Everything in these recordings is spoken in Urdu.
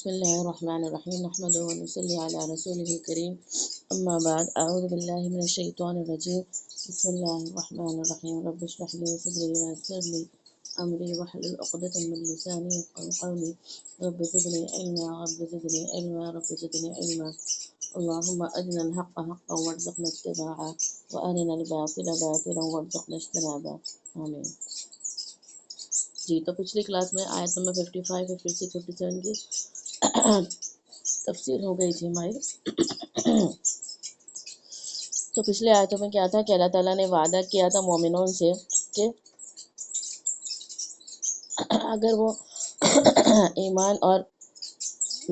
بسم اللہ الرحمن الرحیم نحمده ونصلی علی رسوله الکریم اما بعد اعوذ باللہ من الشیطان الرجیم بسم اللہ الرحمن الرحیم رب اشرح لی صدری ویسر لی امری واحلل عقدۃ من لسانی یفقهوا قولی رب زدنی علما رب زدنی علما رب زدنی علما اللهم ارنا الحق حقا وارزقنا اتباعه وارنا الباطل باطلا وارزقنا اجتنابه آمین۔ جی تو پچھلی کلاس میں آیت نمبر 55 56 57 کی تفسیر ہو گئی تھی ہماری۔ تو پچھلے آیتوں میں کیا تھا کہ اللہ تعالیٰ نے وعدہ کیا تھا مومنوں سے کہ اگر وہ ایمان اور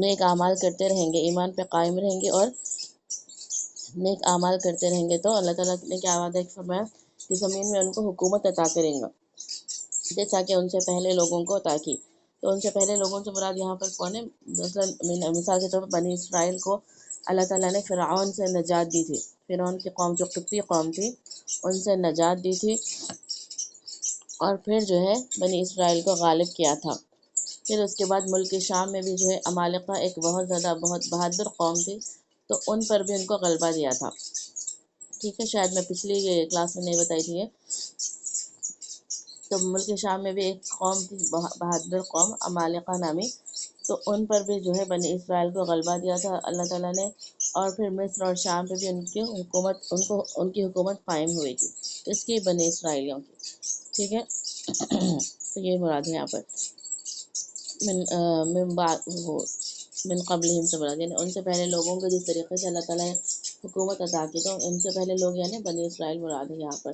نیک اعمال کرتے رہیں گے، ایمان پہ قائم رہیں گے اور نیک اعمال کرتے رہیں گے تو اللہ تعالیٰ نے کیا وعدہ فرمایا کہ زمین میں ان کو حکومت عطا کریں گا، جیسا کہ ان سے پہلے لوگوں کو عطا کی۔ تو ان سے پہلے لوگوں سے مراد یہاں پر کون ہے؟ مثال کے طور پر بنی اسرائیل کو اللہ تعالیٰ نے فرعون سے نجات دی تھی، فرعون کی قوم جو قبطی قوم تھی ان سے نجات دی تھی، اور پھر جو ہے بنی اسرائیل کو غالب کیا تھا۔ پھر اس کے بعد ملک شام میں بھی جو ہے عمالقہ ایک بہت بہادر قوم تھی، تو ان پر بھی ان کو غلبہ دیا تھا۔ ٹھیک ہے، شاید میں پچھلی کلاس میں نہیں بتائی تھی یہ۔ تو ملک شام میں بھی ایک قوم تھی بہادر قوم عمالقہ نامی، تو ان پر بھی جو ہے بنی اسرائیل کو غلبہ دیا تھا اللہ تعالیٰ نے، اور پھر مصر اور شام پہ بھی ان کی حکومت قائم ہوئی تھی، اس کی بنی اسرائیلیوں کی۔ ٹھیک ہے، تو یہ مراد ہے یہاں پر من قبلہم سے مراد، یعنی ان سے پہلے لوگوں کو جس طریقے سے اللہ تعالیٰ نے حکومت عطا کی تو ان سے پہلے لوگ یعنی بنی اسرائیل مراد ہے یہاں پر۔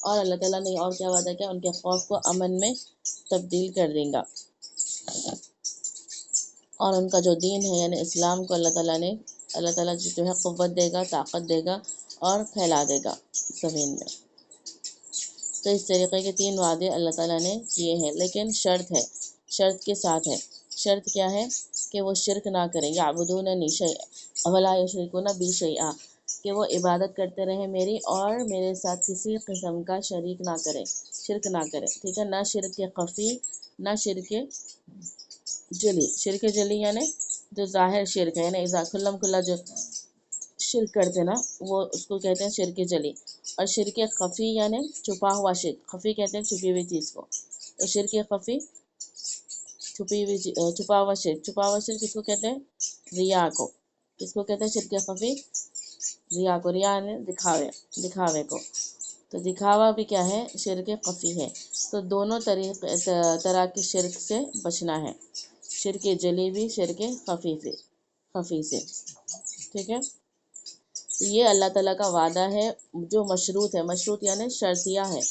اور اللہ تعالیٰ نے اور کیا وعدہ کیا؟ ان کے خوف کو امن میں تبدیل کر دیں گا، اور ان کا جو دین ہے یعنی اسلام کو اللہ تعالیٰ جو ہے قوت دے گا، طاقت دے گا اور پھیلا دے گا زمین میں۔ تو اس طریقے کے 3 وعدے اللہ تعالیٰ نے کیے ہیں، لیکن شرط کے ساتھ ہے۔ شرط کیا ہے؟ کہ وہ شرک نہ کریں، یعبدوننی شیئا ولا یشرکون بی شیئا، کہ وہ عبادت کرتے رہیں میری اور میرے ساتھ کسی قسم کا شریک نہ کریں، شرک نہ کریں۔ ٹھیک ہے، نہ شرک خفی نہ شرک جلی۔ شرک جلی یعنی جو ظاہر شرک ہے، یعنی کھلم کھلا جو شرک کرتے نا وہ اس کو کہتے ہیں شرک جلی، اور شرک خفی یعنی چھپا ہوا شرک، خفی کہتے ہیں چھپی ہوئی چیز کو، تو شرک خفی چھپا ہوا شرک کس کو کہتے ہیں؟ ریا کو۔ کس کو کہتے ہیں شرک خفی؟ ریا کو۔ ریا یعنی دکھاوے کو، تو دکھاوا بھی کیا ہے؟ شرک خفی ہے۔ تو دونوں طرح کے شرک سے بچنا ہے، شرک جلی بھی، شرک خفی سے۔ ٹھیک ہے، یہ اللہ تعالیٰ کا وعدہ ہے جو مشروط ہے، مشروط یعنی شرطیہ ہے۔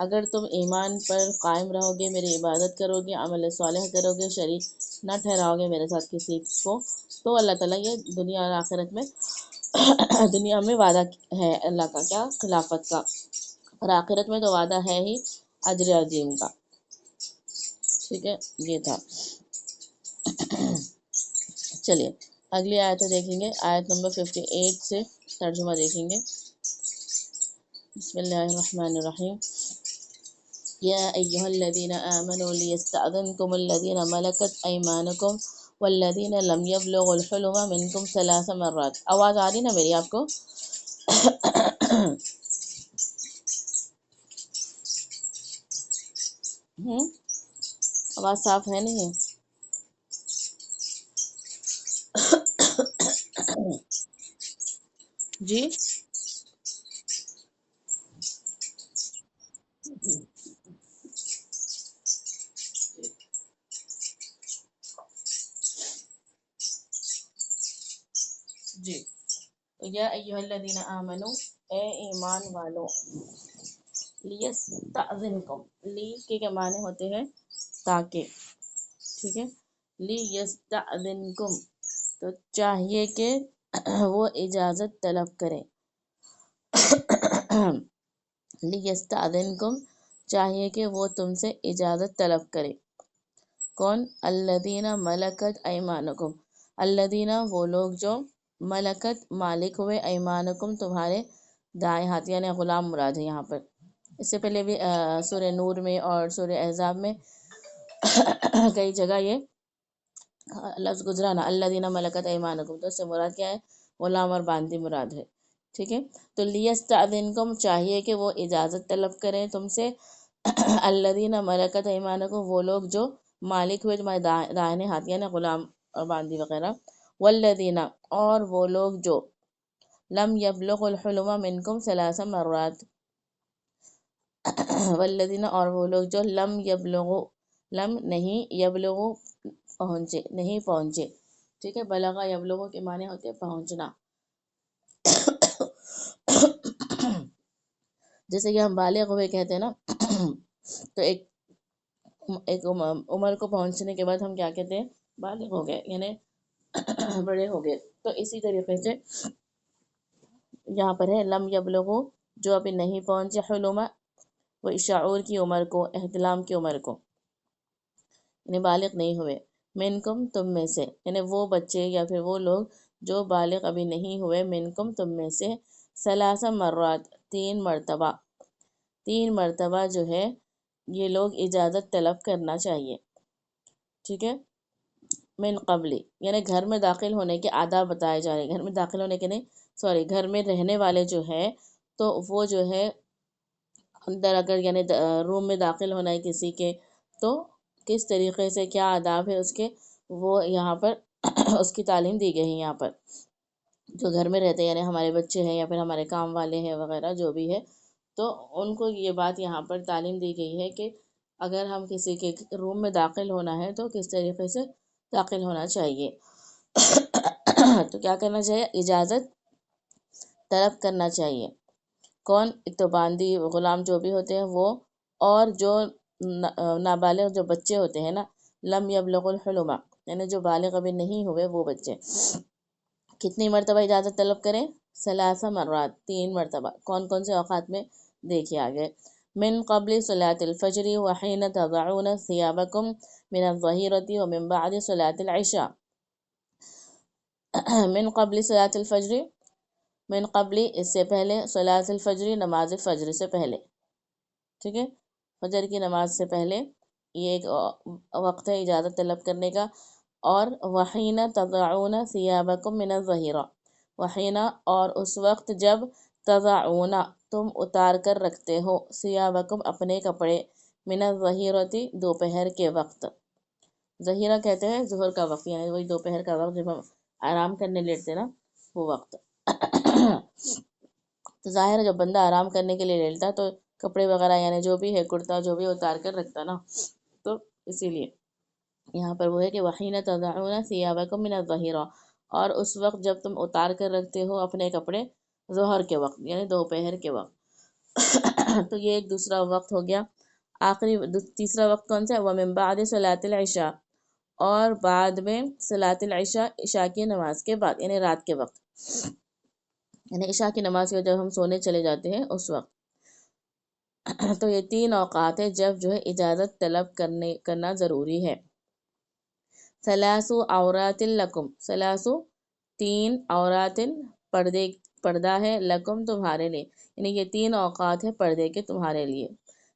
اگر تم ایمان پر قائم رہو گے، میری عبادت کرو گے، عمل صالح کرو گے، شریک نہ ٹھہراؤ گے میرے ساتھ کسی کو، تو اللہ تعالیٰ یہ دنیا اور آخرت میں دنیا میں وعدہ ہے اللہ کا کیا؟ خلافت کا، اور آخرت میں تو وعدہ ہے ہی اجر عظیم کا۔ ٹھیک ہے، یہ تھا۔ چلیے اگلی آیت دیکھیں گے، آیت نمبر 58 سے ترجمہ دیکھیں گے۔ بسم اللہ الرحمن الرحیم۔ یا ایہا الذین آمنوا لیستأذنکم الذین ملکت ایمانکم والذین لم یبلغوا الحلم منکم 3 مرات۔ آواز آ رہی نا میری آپ کو؟ آواز صاف ہے نہیں ہے؟ جی جی، یا ایہا الذین آمنو، اے ایمان والو، لیستأذنکم، لی کے کیا معنی ہوتے ہیں؟ تاکہ۔ ٹھیک ہے، لیستأذنکم تو چاہیے کہ وہ اجازت طلب کرے، لیستأذنکم چاہیے کہ وہ تم سے اجازت طلب کرے۔ کون؟ الذین ملکت ایمانکم، الذین وہ لوگ جو ملکت مالک ہوئے، ایمانکم تمہارے دائیں ہاتھ، یعنی غلام مراد ہے یہاں پر۔ اس سے پہلے بھی سورہ نور میں اور سورہ احزاب میں کئی جگہ یہ لفظ گزرا نا الذین ملکت ایمانکم، تو اس سے مراد کیا ہے؟ غلام اور باندی مراد ہے، ٹھیک ہے۔ تو لیستأذنکم چاہیے کہ وہ اجازت طلب کریں تم سے، الذین ملکت ایمانکم وہ لوگ جو مالک ہوئے تمہارے دائنے ہاتھ، یعنی غلام اور باندی وغیرہ، والذین اور وہ لوگ جو لم یبلغ الحلم منکم ثلاث مرات، والذین اور وہ لوگ جو لم یبلغو، لم نہیں، یبلغو پہنچے، نہیں پہنچے، ٹھیک ہے۔ بلغا یبلغو کے معنی ہوتے ہیں پہنچنا، جیسے کہ ہم بالغ ہوئے کہتے ہیں نا، تو ایک عمر کو پہنچنے کے بعد ہم کیا کہتے ہیں؟ بالغ ہو گئے، یعنی بڑے ہو گئے۔ تو اسی طریقے سے یہاں پر ہے لم یبلغو، جو ابھی نہیں پہنچے، حلم وہ شعور کی عمر کو، احتلام کی عمر کو، یعنی بالغ نہیں ہوئے، منکم تم میں سے، یعنی وہ بچے یا پھر وہ لوگ جو بالغ ابھی نہیں ہوئے، منکم تم میں سے، ثلاث مرات تین مرتبہ جو ہے یہ لوگ اجازت طلب کرنا چاہیے، ٹھیک ہے۔ من قبلی یعنی گھر میں داخل ہونے کے آداب بتائے جا رہے ہیں، گھر میں داخل ہونے کے نہیں، سوری، گھر میں رہنے والے جو ہے تو وہ جو ہے اندر اگر یعنی روم میں داخل ہونا ہے کسی کے، تو کس طریقے سے کیا آداب ہے اس کے، وہ یہاں پر اس کی تعلیم دی گئی ہے۔ یہاں پر جو گھر میں رہتے ہیں یعنی ہمارے بچے ہیں یا پھر ہمارے کام والے ہیں وغیرہ جو بھی ہے، تو ان کو یہ بات یہاں پر تعلیم دی گئی ہے کہ اگر ہم کسی کے روم میں داخل ہونا ہے تو کس طریقے سے داخل ہونا چاہیے۔ تو کیا کرنا چاہیے؟ اجازت طلب کرنا چاہیے۔ کون؟ ایک تو باندی غلام جو بھی ہوتے ہیں وہ، اور جو نابالغ جو بچے ہوتے ہیں نا، لم یبلغ الحلم یعنی جو بالغ ابھی نہیں ہوئے وہ بچے، کتنی مرتبہ اجازت طلب کریں؟ ثلاث مرات، تین مرتبہ۔ کون کون سے اوقات میں؟ دیکھیے آگے، من قبل صلاۃ الفجر وحین تضعون ثیابکم من الظہیرۃ ومن بعد صلاۃ العشاء۔ من قبل صلاۃ الفجر، من قبل اس سے پہلے، صلاۃ الفجر نماز فجر سے پہلے، ٹھیک ہے، فجر کی نماز سے پہلے یہ ایک وقت ہے اجازت طلب کرنے کا۔ اور وحین تضعون ثیابکم من الظہیرہ، وحین اور اس وقت جب، تضعون تم اتار کر رکھتے ہو، ثیابکم اپنے کپڑے، من الظہیرۃ دوپہر کے وقت، ظہیرہ کہتے ہیں ظہر کا وقت، یعنی وہی دوپہر کا وقت جب ہم آرام کرنے لیٹتے نا وہ وقت۔ تو ظاہر ہے جب بندہ آرام کرنے کے لیے لیٹتا تو کپڑے وغیرہ یعنی جو بھی ہے کرتا جو بھی اتار کر رکھتا نا، تو اسی لیے یہاں پر وہ ہے کہ وحین تضعون ثیابکم من الظہیرہ، اور اس وقت جب تم اتار کر رکھتے ہو اپنے کپڑے، ظہر کے وقت یعنی دوپہر کے وقت۔ تو یہ ایک دوسرا وقت ہو گیا۔ آخری تیسرا وقت کون سا ہے؟ ومن بعد صلاۃ العشاء، اور بعد میں صلاۃ العشاء، عشاء کی نماز کے بعد یعنی رات کے وقت، یعنی عشاء کی نماز کے جب ہم سونے چلے جاتے ہیں اس وقت۔ تو یہ تین اوقات ہے جب جو ہے اجازت طلب کرنا ضروری ہے۔ ثلاث عورات لکم، ثلاث تین، عورات پردہ ہے، لکم تمہارے لیے، یعنی یہ تین اوقات ہے پردے کے تمہارے لیے۔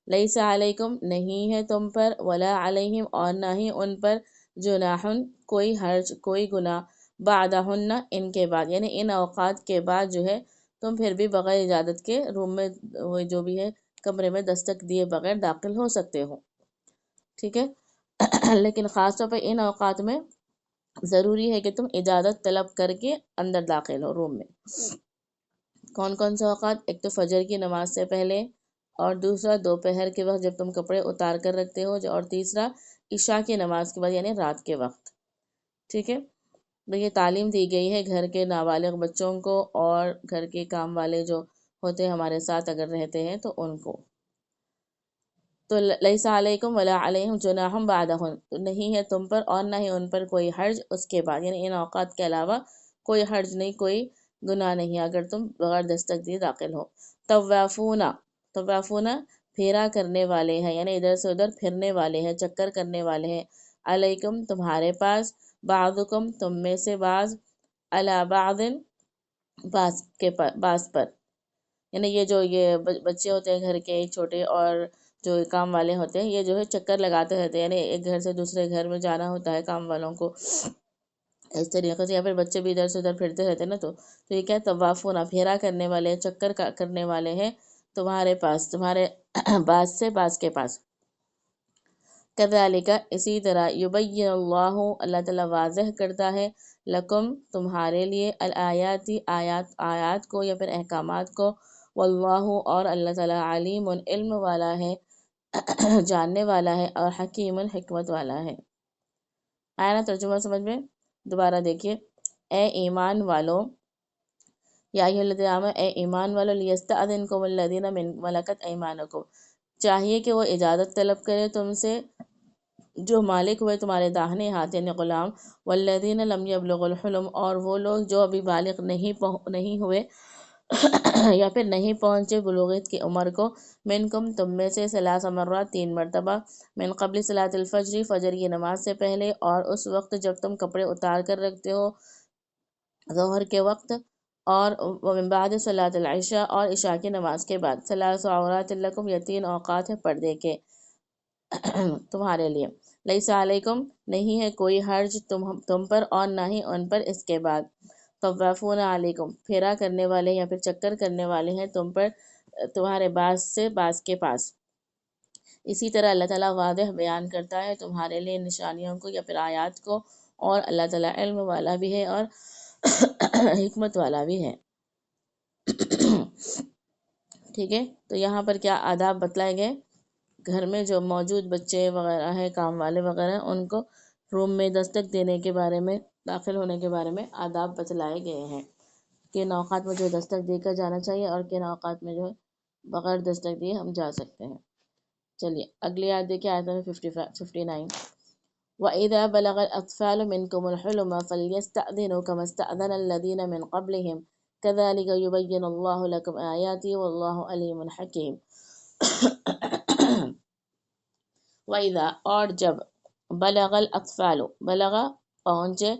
لیس علیکم نہیں ہے تم پر، ولا علیہم اور نہ ہی ان پر، جناح کوئی حرج، کوئی گناہ، بعدہن ان کے بعد، یعنی ان اوقات کے بعد جو ہے تم پھر بھی بغیر اجازت کے روم میں جو بھی ہے کمرے میں دستک دیے بغیر داخل ہو سکتے ہو، ٹھیک ہے۔ لیکن خاص طور پر ان اوقات میں ضروری ہے کہ تم اجازت طلب کر کے اندر داخل ہو روم میں۔ کون کون سے اوقات؟ ایک تو فجر کی نماز سے پہلے، اور دوسرا دوپہر کے وقت جب تم کپڑے اتار کر رکھتے ہو، اور تیسرا عشاء کی نماز کے بعد یعنی رات کے وقت، ٹھیک ہے۔ تو یہ تعلیم دی گئی ہے گھر کے نابالغ بچوں کو، اور گھر کے کام والے جو ہوتے ہیں ہمارے ساتھ اگر رہتے ہیں تو ان کو۔ تو لیس علیکم ولا علیہم جناح بعدہن، تو نہیں ہے تم پر اور نہ ہی ان پر کوئی حرج اس کے بعد، یعنی ان اوقات کے علاوہ کوئی حرج نہیں، کوئی گناہ نہیں اگر تم بغیر دستک دیے داخل ہو۔ طوافون، طوافون پھیرا کرنے والے ہیں، یعنی ادھر سے ادھر پھرنے والے ہیں، چکر کرنے والے ہیں، علیکم تمہارے پاس، بعضکم تم میں سے بعض، علی بعض بعض پر، یعنی یہ جو یہ بچے ہوتے ہیں گھر کے چھوٹے، اور جو کام والے ہوتے ہیں یہ جو ہے چکر لگاتے رہتے ہیں، یعنی ایک گھر سے دوسرے گھر میں جانا ہوتا ہے کام والوں کو اس طریقے سے، یا پھر بچے بھی ادھر سے ادھر پھرتے رہتے ہیں نا، تو یہ کیا ہے، طوافون، پھیرا کرنے والے، چکر کرنے والے ہیں تمہارے پاس، تمہارے بعض سے بعض کے پاس۔ کذالک، اسی طرح، یبین اللہ، اللہ تعالیٰ واضح کرتا ہے، لکم، تمہارے لیے، الآیاتی، آیات کو یا پھر احکامات کو، واللہ، اور اللہ تعالیٰ، علیم، علم والا ہے، جاننے والا ہے، اور حکیم، حکمت والا ہے۔ آیا نا ترجمہ سمجھ میں؟ دوبارہ دیکھیے، اے ایمان والو، یا ایھا الذین آمنوا، اے ایمان والو، لیستأذنکم الذین ملکت ایمانکم، چاہیے کہ وہ اجازت طلب کرے تم سے جو مالک ہوئے تمہارے داہنے ہاتھ، یعنی غلام، والذین لم یبلغوا الحلم، اور وہ لوگ جو ابھی بالغ نہیں ہوئے یا پھر نہیں پہنچے بلوغت کی عمر کو، منکم، تم میں سے، ثلاث مرات، 3 مرتبہ، من قبل صلاۃ الفجر، فجر کی نماز سے پہلے، اور اس وقت جب تم کپڑے اتار کر رکھتے ہو ظہر کے وقت، اور ومن بعد صلاۃ العشاء، اور عشاء کی نماز کے بعد، ثلاث عورات لکم، یہ 3 اوقات ہیں پردے کے تمہارے لیے، لیس علیکم، نہیں ہے کوئی حرج تم پر، اور نہ ہی ان پر اس کے بعد، طوافون علیکم، پھیرا کرنے والے یا پھر چکر کرنے والے ہیں تم پر، تمہارے بعض سے بعض کے پاس۔ اسی طرح اللہ تعالیٰ واضح بیان کرتا ہے تمہارے لیے نشانیوں کو یا پھر آیات کو، اور اللہ تعالیٰ علم والا بھی ہے اور حکمت والا بھی ہے۔ ٹھیک ہے، تو یہاں پر کیا آداب بتلائے گئے؟ گھر میں جو موجود بچے وغیرہ ہیں، کام والے وغیرہ، ان کو روم میں دستک دینے کے بارے میں، داخل ہونے کے بارے میں آداب بتلائے گئے ہیں، کن اوقات میں جو دستک دے کر جانا چاہیے اور کن اوقات میں جو ہے بغیر دستک دیے ہم جا سکتے ہیں۔ چلیے اگلی آیت دیکھیں، آیت نمبر 59۔ وَإِذَا بَلَغَ الْأَطْفَالُ مِنْكُمُ الْحُلُمَ فَلْيَسْتَأْذِنُوا كَمَا اسْتَأْذَنَ الَّذِينَ مِنْ قَبْلِهِمْ كَذَلِكَ يُبَيِّنُ اللَّهُ لَكُمْ آيَاتِهِ وَاللَّهُ عَلِيمٌ حَكِيمٌ۔ وَإِذَا، اور جب، بلغ الاطفال، بلغ پہنچے،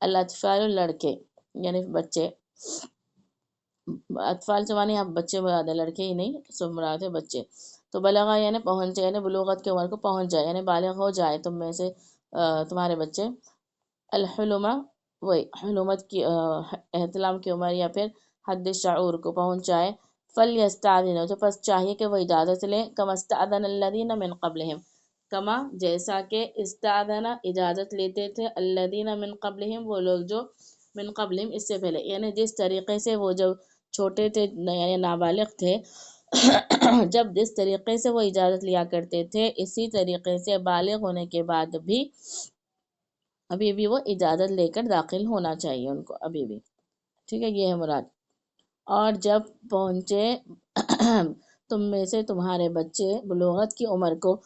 الاطفال لڑکے یعنی بچے، اطفال سے معنی آپ بچے مراد ہے، لڑکے ہی نہیں، سب مراد ہے بچے، تو بلغا یعنی پہنچے، یعنی بلوغت کی عمر کو پہنچ جائے، یعنی بالغ ہو جائے تم میں سے تمہارے بچے، الحلم، وہی حلومت کی احتلام کی عمر یا پھر حد شعور کو پہنچ جائے، فلیستاذنوا، تو پس چاہیے کہ وہ اجازت لیں، کما استاذن الذین من قبلہم، کما جیسا کہ استاذن اجازت لیتے تھے، الذین من قبلہم وہ لوگ جو من قبلہم اس سے پہلے، یعنی جس طریقے سے وہ جب چھوٹے تھے یعنی نابالغ تھے جب جس طریقے سے وہ اجازت لیا کرتے تھے، اسی طریقے سے بالغ ہونے کے بعد بھی ابھی بھی وہ اجازت لے کر داخل ہونا چاہیے ان کو، ابھی بھی، ٹھیک ہے، یہ ہے مراد۔ اور جب پہنچے تم میں سے تمہارے بچے بلوغت کی عمر کو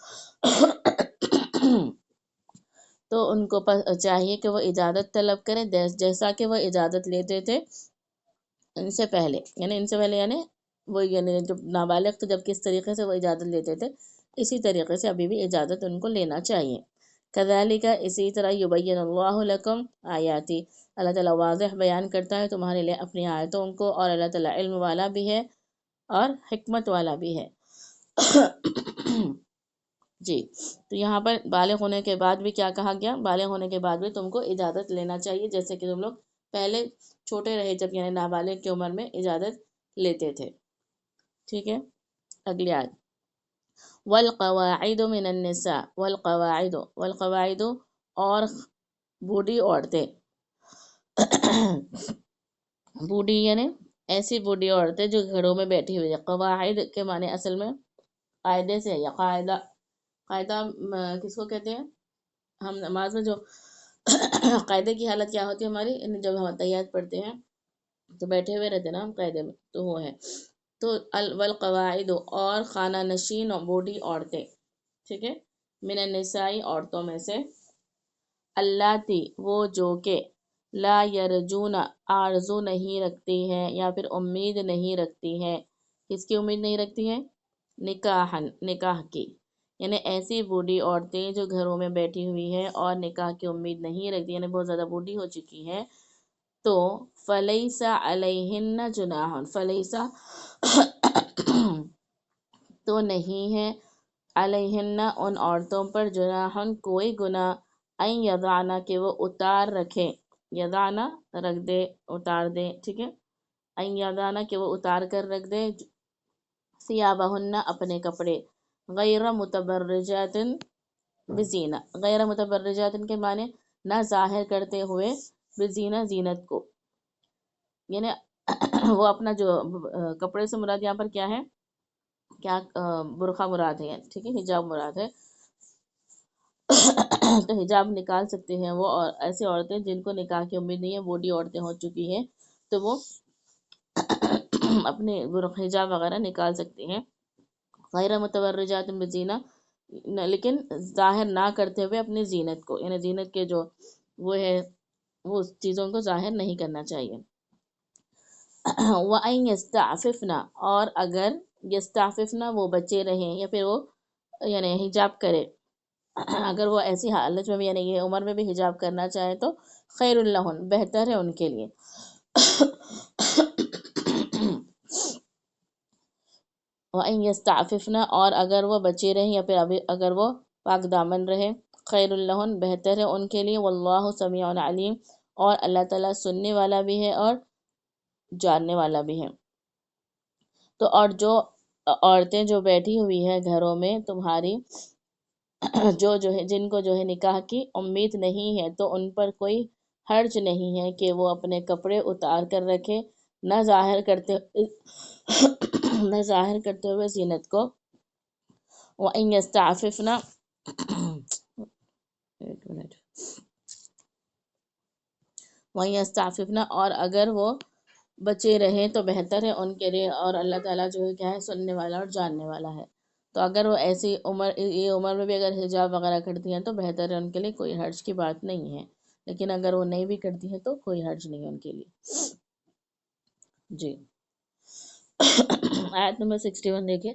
تو ان کو چاہیے کہ وہ اجازت طلب کریں، جیسا کہ وہ اجازت لیتے تھے ان سے پہلے، یعنی وہ یعنی جب نابالغ تو جب کس طریقے سے وہ اجازت لیتے تھے، اسی طریقے سے ابھی بھی اجازت ان کو لینا چاہیے۔ کذالک، اسی طرح، یبین اللہ لکم آیاتی، اللہ تعالیٰ واضح بیان کرتا ہے تمہارے لیے اپنی آیتوں کو، اور اللہ تعالیٰ علم والا بھی ہے اور حکمت والا بھی ہے۔ جی، تو یہاں پر بالغ ہونے کے بعد بھی کیا کہا گیا؟ بالغ ہونے کے بعد بھی تم کو اجازت لینا چاہیے، جیسے کہ تم لوگ پہلے چھوٹے رہے جب یعنی نابالغ کی عمر میں اجازت لیتے تھے، ٹھیک ہے۔ اگلی آیت، والقواعد من النساء، والقواعد اور بوڑھی عورتیں بوڑھی یعنی ایسی بوڑھی عورتیں جو گھروں میں بیٹھی ہوئی ہے، قواعد کے معنی اصل میں قاعدے سے ہے، یا قاعدہ کس کو کہتے ہیں؟ ہم نماز میں جو قاعدے کی حالت کیا ہوتی ہے ہماری، جب ہم تحیات پڑھتے ہیں تو بیٹھے ہوئے رہتے نا ہم قاعدے میں، تو وہ ہے، تو والقواعد اور خانہ نشین اور بوڑھی عورتیں، ٹھیک ہے، من النسائی عورتوں میں سے، اللاتی وہ جو کہ، لا یرجون آرزو نہیں رکھتی ہیں یا پھر امید نہیں رکھتی ہیں، کس کی امید نہیں رکھتی ہیں؟ نکاح کی، یعنی ایسی بوڑھی عورتیں جو گھروں میں بیٹھی ہوئی ہیں اور نکاح کی امید نہیں رکھتی، یعنی بہت زیادہ بوڑھی ہو چکی ہیں، تو فلیس علیہن جناح، فلیسا تو نہیں ہے علیہن ان عورتوں پر جناحن کوئی گناہ این یضعنا کہ وہ اتار رکھیں، یضعنا رکھ دے، اتار دے، ٹھیک ہے، این یضعنا کہ وہ اتار کر رکھ دے ثیابہن اپنے کپڑے، غیر متبرجات بزینہ، غیر متبرجات کے معنی نہ ظاہر کرتے ہوئے بزینہ زینت کو، یعنی وہ اپنا جو کپڑے سے مراد یہاں پر کیا ہے، کیا برقع مراد ہے، ٹھیک ہے، حجاب مراد ہے تو حجاب نکال سکتے ہیں وہ، اور ایسی عورتیں جن کو نکاح کی امید نہیں ہے، بوڑھی عورتیں ہو چکی ہیں تو وہ اپنے حجاب وغیرہ نکال سکتے ہیں، غیر متبرجات بزینہ، لیکن ظاہر نہ کرتے ہوئے اپنی زینت کو، یعنی زینت کے جو وہ ہے وہ چیزوں کو ظاہر نہیں کرنا چاہیے۔ وَأَن يَسْتَعْفِفْنَ اور اگر یستعففنا وہ بچے رہیں یا پھر وہ یعنی حجاب کرے، اگر وہ ایسی حالت میں بھی یعنی یہ عمر میں بھی حجاب کرنا چاہے تو خیر لہن بہتر ہے ان کے لیے۔ وَأَن يَسْتَعْفِفْنَ اور اگر وہ بچے رہیں یا پھر اگر وہ پاک دامن رہے، خیر لہن بہتر ہے ان کے لیے، واللہ سمیع علیم اور اللہ تعالیٰ سننے والا بھی ہے اور جاننے والا بھی ہے۔ تو اور جو عورتیں جو بیٹھی ہوئی ہیں گھروں میں تمہاری، جو ہے جن کو جو ہے نکاح کی امید نہیں ہے، تو ان پر کوئی حرج نہیں ہے کہ وہ اپنے کپڑے اتار کر رکھے، نہ ظاہر کرتے نہ ظاہر کرتے ہوئے زینت کو۔ وَإِن يَسْتَعْفِفْنَ ایک منٹ، وَإِن يَسْتَعْفِفْنَ اور اگر وہ بچے رہیں تو بہتر ہے ان کے لیے، اور اللہ تعالیٰ جو ہے کیا ہے، سننے والا اور جاننے والا ہے۔ تو اگر وہ ایسی یہ عمر میں بھی اگر حجاب وغیرہ کرتی ہیں تو بہتر ہے ان کے لیے، کوئی حرج کی بات نہیں ہے، لیکن اگر وہ نہیں بھی کرتی ہیں تو کوئی حرج نہیں ہے ان کے لیے۔ جی آیت نمبر 61 دیکھیں۔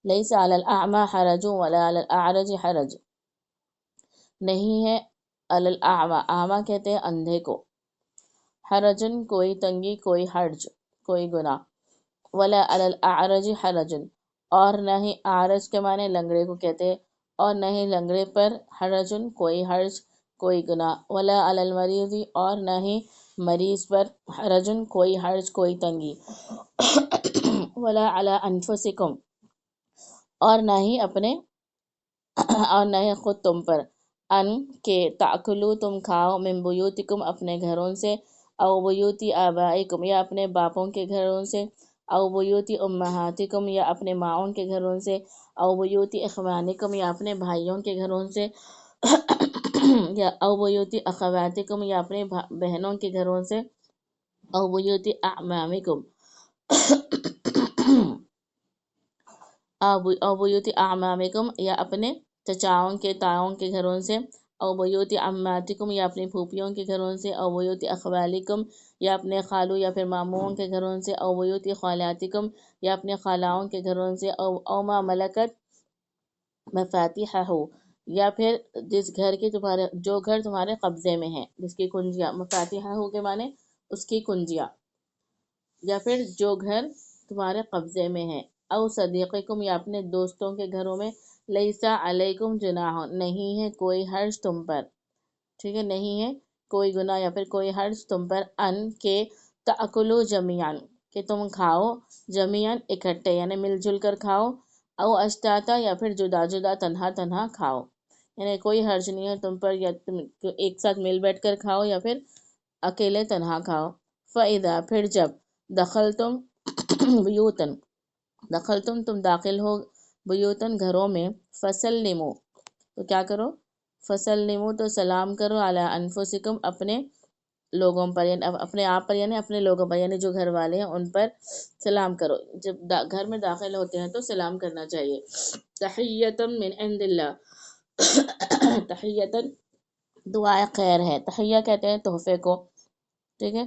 لیس علی الاعمی حرج ولا علی الاعرج حرج، نہیں ہے علی الاعمی، اعمی کہتے ہیں اندھے کو، حرجن کوئی تنگی، کوئی حرج، کوئی گناہ، ولا علی الاعرج حرجن اور نہ ہی اعرج کے معنی لنگڑے کو کہتے ہیں، اور نہ ہی لنگڑے پر حرجن کوئی حرج، کوئی گناہ، ولا علی المریض اور نہ ہی مریض پر حرجن کوئی حرج، کوئی تنگی، ولا علی انفسکم اور نہ ہی اپنے اور نہ ہی خود تم پر، ان کے تاکلو تم کھاؤ، من بیوتکم اپنے گھروں سے، او بیوتی آبائکم یا اپنے باپوں کے گھروں سے، او بیوتی امہاتکم یا اپنے ماؤں کے گھروں سے، او بیوتی اخوانکم یا اپنے بھائیوں کے گھروں سے، یا او بیوتی اخواتکم یا اپنے بہنوں کے گھروں سے، او بیوتی اعمامکم او بیوتی اعمامکم یا اپنے چچاؤں کے تاؤں کے گھروں سے، او بیوتی عماتکم یا اپنی پھوپھیوں کے گھروں سے، او بیوتی اخوالکم یا اپنے خالو یا پھر ماموں کے گھروں سے، او بیوتی خالاتکم یا اپنے خالاؤں کے گھروں سے، او ما ملکت مفاتیحہ یا پھر جس گھر کی جو گھر تمہارے قبضے میں ہے، جس کی کنجیاں، مفاتیحہ کے معنی اس کی کنجیاں، یا پھر جو گھر تمہارے قبضے میں ہے، او صدیقکم یا اپنے دوستوں کے گھروں میں، لیسا علیکم جناح نہیں ہے کوئی حرج تم پر، ٹھیک ہے، نہیں ہے کوئی گناہ یا پھر کوئی حرج تم پر، ان کے تأکلوا جمیعاً کہ تم کھاؤ، جمیعاً اکٹھے یعنی مل جل کر کھاؤ، او اشتاتا یا پھر جدا جدا تنہا تنہا کھاؤ، یعنی کوئی حرج نہیں ہے تم پر، یا تم ایک ساتھ مل بیٹھ کر کھاؤ یا پھر اکیلے تنہا کھاؤ۔ فَإِذَا پھر جب دخلتم بیوتن دخلتم تم داخل ہو بیوتن گھروں میں، فسلموا تو کیا کرو، فسلموا تو سلام کرو، علی انفسکم اپنے لوگوں پر یعنی اپنے آپ پر، یعنی اپنے لوگوں پر یعنی جو گھر والے ہیں ان پر سلام کرو، جب گھر میں داخل ہوتے ہیں تو سلام کرنا چاہیے۔ تحیۃ من عند اللہ تحیۃ دعائے خیر ہے، تحیہ کہتے ہیں تحفے کو، ٹھیک ہے،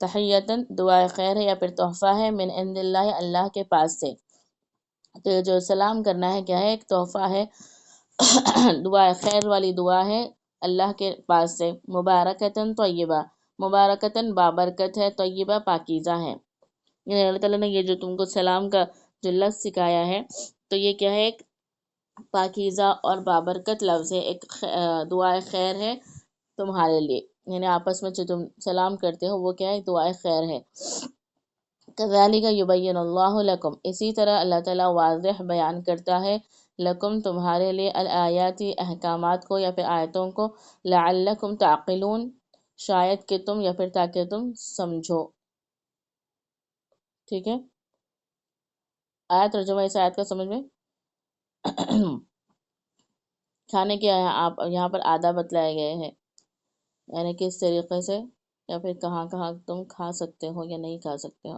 تحیۃ دعائے خیر ہے یا پھر تحفہ ہے، من عند اللہ اللہ کے پاس سے، تو یہ جو سلام کرنا ہے کیا ہے، ایک تحفہ ہے، دعائے خیر والی دعا ہے اللہ کے پاس سے، مبارکتاً طیبہ، مبارکتاً بابرکت ہے، طیبہ پاکیزہ ہے، یعنی اللہ تعالیٰ نے یہ جو تم کو سلام کا جو لفظ سکھایا ہے تو یہ کیا ہے، ایک پاکیزہ اور بابرکت لفظ ہے، ایک دعائے خیر ہے تمہارے لیے، یعنی آپس میں جو تم سلام کرتے ہو وہ کیا ہے، دعائے خیر ہے۔ کذالک یبین اللہ لکم، اسی طرح اللہ تعالیٰ واضح بیان کرتا ہے، لکم تمہارے لیے، الآیاتی احکامات کو یا پھر آیتوں کو، لعلکم تعقلون شاید کہ تم یا پھر تاکہ تم سمجھو۔ ٹھیک ہے، آیا ترجمہ اس آیت کا سمجھ میں؟ کھانے کے آپ یہاں پر آداب بتلائے گئے ہیں، یعنی کس طریقے سے یا پھر کہاں کہاں تم کھا سکتے ہو یا نہیں کھا سکتے ہو۔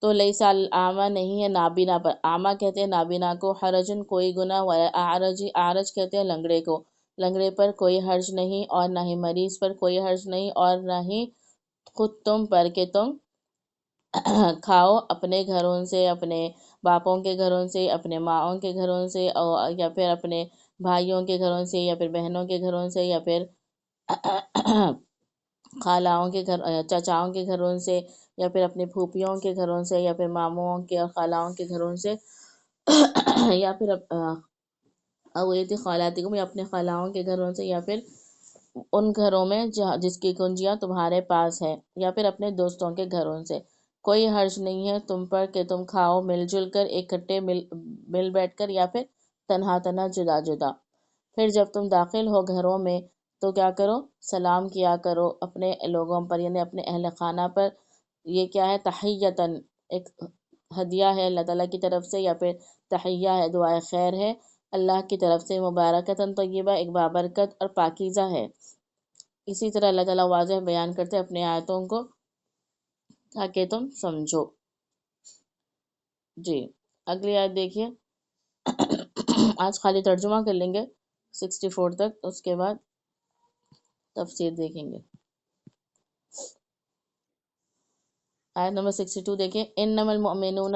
تو لیسا الاعمیٰ نہیں ہے نابینا پر، اعمیٰ کہتے ہیں نابینا کو، حرجن کوئی گناہ، ولا اعرج، اعرج کہتے ہیں لنگڑے کو، لنگڑے پر کوئی حرج نہیں، اور نہ ہی مریض پر کوئی حرج نہیں، اور نہ ہی خود تم پر کہ تم کھاؤ اپنے گھروں سے، اپنے باپوں کے گھروں سے، اپنے ماؤں کے گھروں سے، یا پھر اپنے بھائیوں کے گھروں سے، یا پھر بہنوں کے گھروں سے، یا پھر خالاؤں کے گھر، چچاؤں کے گھروں سے، یا پھر اپنے پھوپھیوں کے گھروں سے، یا پھر ماموں کے اور خالاؤں کے گھروں سے، یا پھر اویتی خالاتکم، یا اپنے خالاؤں کے گھروں سے، یا پھر ان گھروں میں جس کی کنجیاں تمہارے پاس ہے، یا پھر اپنے دوستوں کے گھروں سے۔ کوئی حرج نہیں ہے تم پر کہ تم کھاؤ مل جل کر، اکٹھے مل بیٹھ کر، یا پھر تنہا تنہا جدا جدا۔ پھر جب تم داخل ہو گھروں میں تو کیا کرو، سلام کیا کرو اپنے لوگوں پر، یعنی اپنے اہل خانہ پر۔ یہ کیا ہے، تحیتاً، ایک ہدیہ ہے اللہ تعالیٰ کی طرف سے، یا پھر تحیہ ہے، دعائے خیر ہے اللہ کی طرف سے، مبارکتاً طیبہ، ایک بابرکت اور پاکیزہ ہے۔ اسی طرح اللہ تعالیٰ واضح بیان کرتے اپنے آیتوں کو تاکہ تم سمجھو۔ جی اگلی آیت دیکھیے، آج خالی ترجمہ کر لیں گے 64 تک، اس کے بعد تفسیر دیکھیں گے۔ آیت نمبر 62 دیکھیں، انما المؤمنون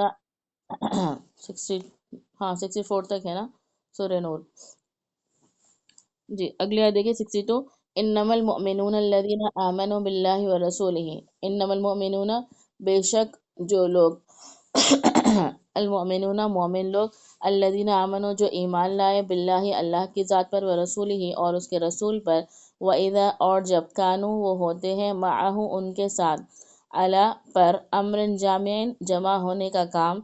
60 ہاں 64 تک ہے نا سورہ نور۔ جی اگلی آیت دیکھیں 62، انما المؤمنون الذین آمنوا باللہ ورسولہ، انما المؤمنون بے شک جو لوگ، المؤمنون مومن لوگ، الذین آمنوا جو ایمان لائے، باللہ اللہ کی ذات پر، ورسولہ اور اس کے رسول پر، وَإِذَا اور جب، کانوا وہ ہوتے ہیں، معہ ان کے ساتھ، علی پر، امر جامع جمع ہونے کا کام،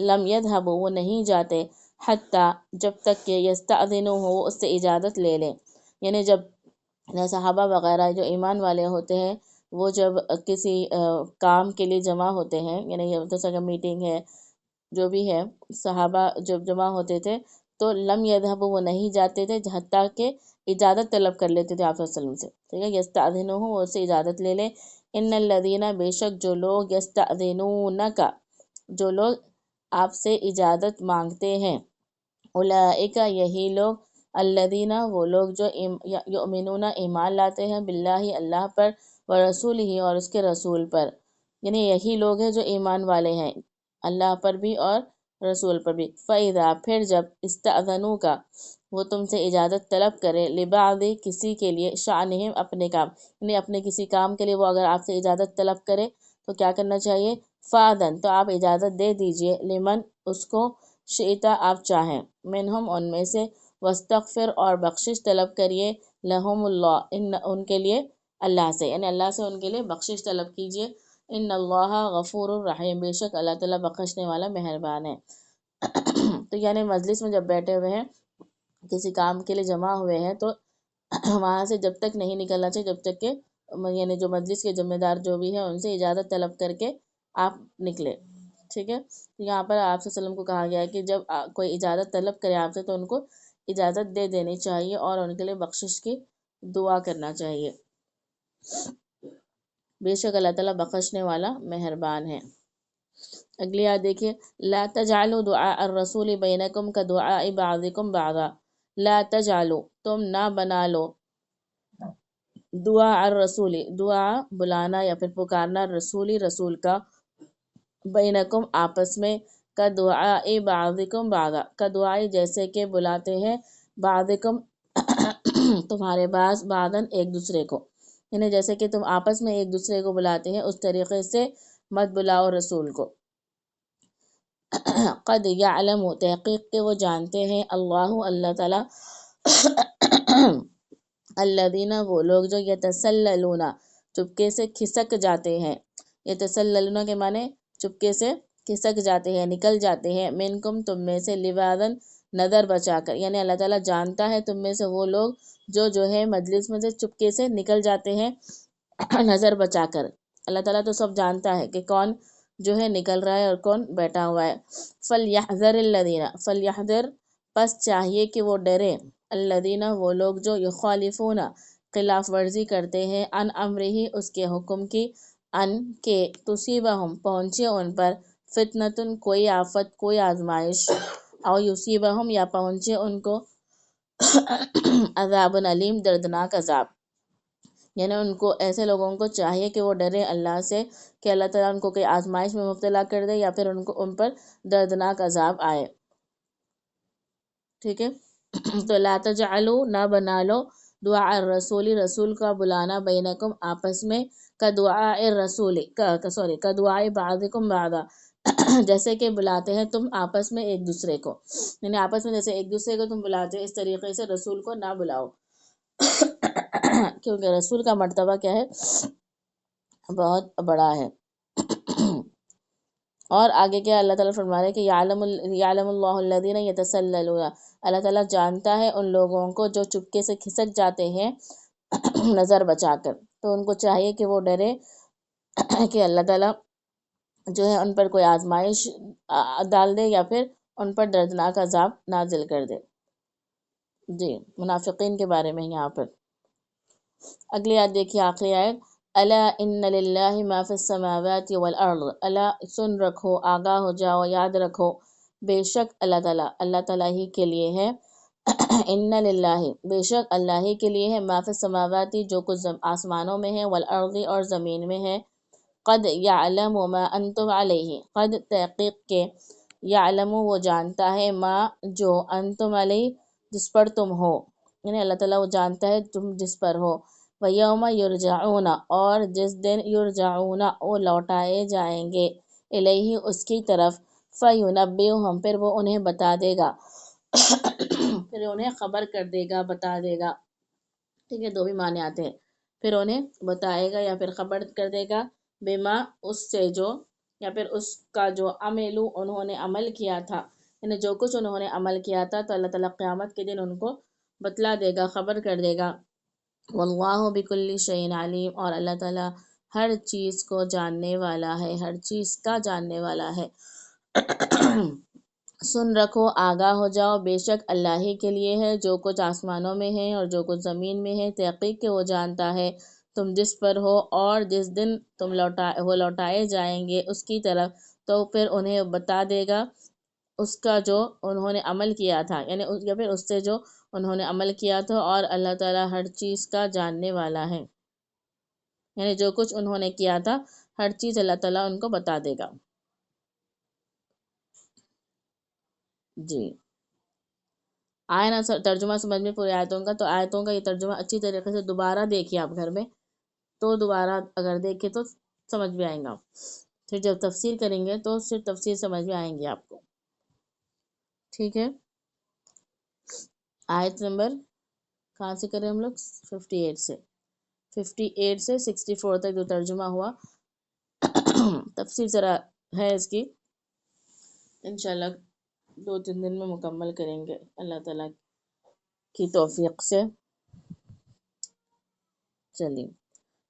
لم یذهبوا وہ نہیں جاتے، حتیٰ جب تک کہ یستأذنوا وہ اس سے اجازت لے لیں، یعنی جب صحابہ وغیرہ جو ایمان والے ہوتے ہیں وہ جب کسی کام کے لیے جمع ہوتے ہیں، یعنی جیسا کہ میٹنگ ہے جو بھی ہے، صحابہ جب جمع ہوتے تھے تو لم یذهبوا وہ نہیں جاتے تھے حتیٰ کہ اجازت طلب کر لیتے تھے آپ صلی اللہ علیہ وسلم سے، ٹھیک ہے، یستأذنوا وہ اس سے اجازت لے لیں، ان الذین بے شک جو لوگ، یستأذنونک جو لوگ آپ سے اجازت مانگتے ہیں، اولئک یہی لوگ، الذین وہ لوگ جو یؤمنون ایمان لاتے ہیں، باللہ اللہ پر، ورسولہ اور اس کے رسول پر، یعنی یہی لوگ ہیں جو ایمان والے ہیں اللہ پر بھی اور رسول پر بھی۔ فَإِذَا پھر جب، استأذنوک وہ تم سے اجازت طلب کرے، لبعض کسی کے لیے، شأنہم اپنے کام، یعنی اپنے کسی کام کے لیے وہ اگر آپ سے اجازت طلب کرے تو کیا کرنا چاہیے، فَأْذَن تو آپ اجازت دے دیجئے، لمن اس کو، شئت آپ چاہیں، منہم ان میں سے، واستغفر اور بخشش طلب کریے، لہم اللہ ان کے لیے اللہ سے، یعنی اللہ سے ان کے لیے بخشش طلب کیجئے، ان اللہ غفور الرحیم بے شک اللہ تعالیٰ بخشنے والا مہربان ہے۔ تو یعنی مجلس میں جب بیٹھے ہوئے ہیں، کسی کام کے لیے جمع ہوئے ہیں تو وہاں سے جب تک نہیں نکلنا چاہیے جب تک کہ یعنی جو مجلس کے ذمہ دار جو بھی ہیں ان سے اجازت طلب کر کے آپ نکلے، ٹھیک ہے۔ یہاں پر آپ صلی اللہ علیہ وسلم کو کہا گیا ہے کہ جب کوئی اجازت طلب کرے آپ سے تو ان کو اجازت دے دینی چاہیے اور ان کے لیے بخشش کی دعا کرنا چاہیے، بے شک اللہ تعالیٰ بخشنے والا مہربان ہے۔ اگلی آیت دیکھیے، لا تجعلوا دعاء الرسول بینکم کدعاء بعضکم بعضا، لا تجعلوا تم نہ بنا لو، دعا الرسول دعا بلانا یا پھر پکارنا، رسولی رسول کا، بینکم آپس میں، کا دعاء بعضکم بعضا کا دعائی جیسے کہ بلاتے ہیں، بعضکم تمہارے بعض، بعضاً ایک دوسرے کو، یعنی جیسے کہ تم آپس میں ایک دوسرے کو بلاتے ہیں اس طریقے سے مت بلاؤ رسول کو۔ قد یعلم، تحقیق کہ وہ جانتے ہیں، اللہ تعالیٰ، الذین، وہ لوگ جو یتسللون، چپکے سے کھسک جاتے ہیں، یتسللون کے معنی چپکے سے کھسک جاتے ہیں، نکل جاتے ہیں، منکم، تم میں سے، لواذن، نظر بچا کر، یعنی اللہ تعالیٰ جانتا ہے تم میں سے وہ لوگ جو ہے مجلس میں سے چپکے سے نکل جاتے ہیں نظر بچا کر۔ اللہ تعالیٰ تو سب جانتا ہے کہ کون جو ہے نکل رہا ہے اور کون بیٹھا ہوا ہے۔ فَلْيَحْذَرِ الَّذِينَ، فَلْيَحْذَرْ، پس چاہیے کہ وہ ڈرے، الَّذِينَ، وہ لوگ جو یخالفون، خلاف ورزی کرتے ہیں، عن امرہ، اس کے حکم کی، ان کے تصیبہم، پہنچے ان پر، فتنۃ، کوئی آفت، کوئی آزمائش، او یصیبہم، یا پہنچے ان کو، عذاب علیم، دردناک عذاب۔ یعنی ان کو، ایسے لوگوں کو چاہیے کہ وہ ڈرے اللہ سے کہ اللہ تعالیٰ ان کو کوئی آزمائش میں مبتلا کر دے یا پھر ان پر دردناک عذاب آئے۔ ٹھیک ہے، تو لا تجعلوا، نہ بنا لو، دعاء الرسول، رسول کا بلانا، بینکم، آپس میں، کدعاء الرسول، کدعاء بعضکم بعضا، جیسے کہ بلاتے ہیں تم آپس میں ایک دوسرے کو، یعنی آپس میں جیسے ایک دوسرے کو تم بلاتے ہو اس طریقے سے رسول کو نہ بلاؤ، کیونکہ رسول کا مرتبہ کیا ہے، بہت بڑا ہے۔ اور آگے کیا اللہ تعالیٰ فرما رہے ہیں کہ یعلم اللہ الذین یتسللون، اللہ تعالیٰ جانتا ہے ان لوگوں کو جو چپکے سے کھسک جاتے ہیں نظر بچا کر، تو ان کو چاہیے کہ وہ ڈرے کہ اللہ تعالیٰ جو ہے ان پر کوئی آزمائش ڈال دے یا پھر ان پر دردناک عذاب نازل کر دے۔ جی، منافقین کے بارے میں یہاں پر اگلی آیت دیکھیے، آخری آیت، الا ان للہ ما فی السماوات والارض، الا، سن رکھو، آگاہ ہو جاؤ، یاد رکھو، بے شک اللہ تعالیٰ ہی کے لیے ہے، ان للہ، بے شک اللہ ہی کے لیے ہے، ما فی السماوات، جو کچھ آسمانوں میں ہے، والارض، اور زمین میں ہے، قد یعلم ما انتم علیہ، قد، تحقیق کے، یعلم، وہ جانتا ہے، ما، جو، انتم علیہ، جس پر تم ہو، یعنی اللہ تعالیٰ وہ جانتا ہے تم جس پر ہو، وَيَوْمَ يُرْجَعُونَ، اور جس دن، یرجعون، وہ لوٹائے جائیں گے، الیہ، اس کی طرف، فَيُنَبِّئُہُم، پھر وہ انہیں بتا دے گا، پھر انہیں خبر کر دے گا، بتا دے گا۔ ٹھیک ہے، دو بھی معنی آتے ہیں، پھر انہیں بتائے گا یا پھر خبر کر دے گا، بما، اس سے جو، یا پھر اس کا جو، عملو، انہوں نے عمل کیا تھا، یعنی جو کچھ انہوں نے عمل کیا تھا تو اللہ تعالیٰ قیامت کے دن ان کو بتلا دے گا، خبر کر دے گا۔ واللہ بکل شیء علیم، اور اللہ تعالیٰ ہر چیز کو جاننے والا ہے، ہر چیز کا جاننے والا ہے۔ سن رکھو، آگاہ ہو جاؤ، بے شک اللہ ہی کے لیے ہے جو کچھ آسمانوں میں ہے اور جو کچھ زمین میں ہے، تحقیق کہ وہ جانتا ہے تم جس پر ہو، اور جس دن تم وہ لوٹائے جائیں گے اس کی طرف، تو پھر انہیں بتا دے گا اس کا جو انہوں نے عمل کیا تھا، یعنی یا پھر اس سے جو انہوں نے عمل کیا تھا، اور اللہ تعالیٰ ہر چیز کا جاننے والا ہے، یعنی جو کچھ انہوں نے کیا تھا ہر چیز اللہ تعالیٰ ان کو بتا دے گا۔ جی، آئے نا ترجمہ سمجھ میں پوری آیتوں کا، تو آیتوں کا یہ ترجمہ اچھی طریقے سے دوبارہ دیکھیے آپ گھر میں، تو دوبارہ اگر دیکھیں تو سمجھ بھی آئیں گا، پھر جب تفسیر کریں گے تو صرف تفسیر سمجھ میں آئیں گی آپ کو۔ ٹھیک ہے، آیت نمبر کہاں سے کریں ہم لوگ، 58 سے، 58 سے 64 تک جو ترجمہ ہوا، تفسیر ذرا ہے اس کی، انشاءاللہ 2-3 دن میں مکمل کریں گے اللہ تعالیٰ کی توفیق سے۔ چلیے،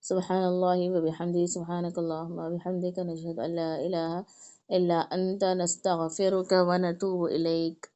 سبحان اللہ وبحمدہ، سبحانک اللہم وبحمدک، نشہد ان لا الہ الا انت، نستغفرک ونتوب الیک۔